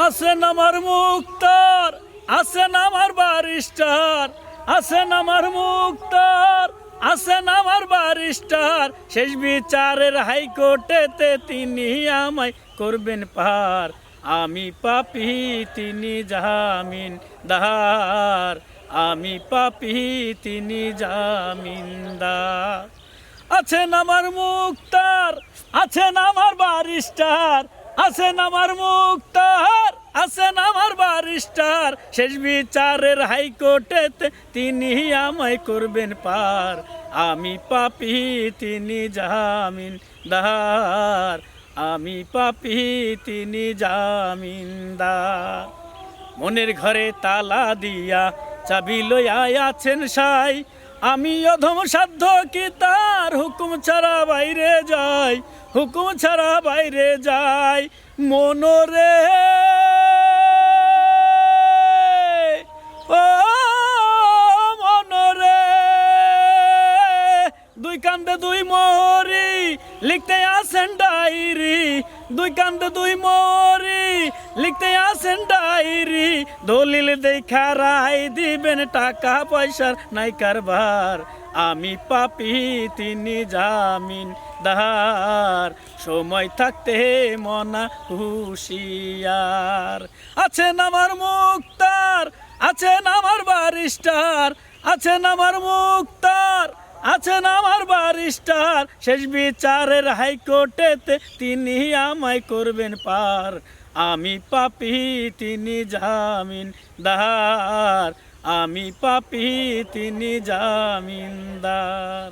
আছেন আমার মুক্তার, আছেন আমার বারিস্টার, আছেন আমার মুক্তার, আছেন আমার বারিস্টার। শেষ বিচারের হাইকোর্টেতে তিনি আমায় করবেন পার। আমি পাপী তিনি জামিনদার, আমি পাপী তিনি জামিনদার। আছেন আমার মুক্তার, আছেন আমার বারিস্টার, আছেন আমার মুক্তার, আছেন আমার বারিস্টার। শেষ বিচারের হাইকোর্টেতে তিনি আমায় করবেন পার। আমি পাপী তিনি জামিনদার, আমি পাপী তিনি জামিনদার। মনের ঘরে তালা দিয়া চাবি লইয়া আছেন সাই। আমি অধম সাধ্য কি তার হুকুম ছাড়া বাইরে যাই, হুকুম ছাড়া বাইরে যাই। মনরে ও মনরে, দুই কান্দে দুই মোহরি লিখতে আসেন ডায়েরি, দুই কান্দে দুই মোহরি লিখতে আসেন ডায়েরি। দলিল দেখা রায় দিবেন, টাকা পয়সার নাই কারবার। আমি পাপী তিনি জামিনদার, সময় থাকতে মনা হুঁশিয়ার। আছেন আমার মুক্তার, আছেন আমার বারিস্টার, আছেন আমার মুক্তার, আছেন আমার বারিস্টার। শেষ বিচারের হাইকোর্টেতে তিনি আমায় করবেন পার। আমি পাপী তিনি জামিনদার, আমি পাপী তিনি জামিনদার।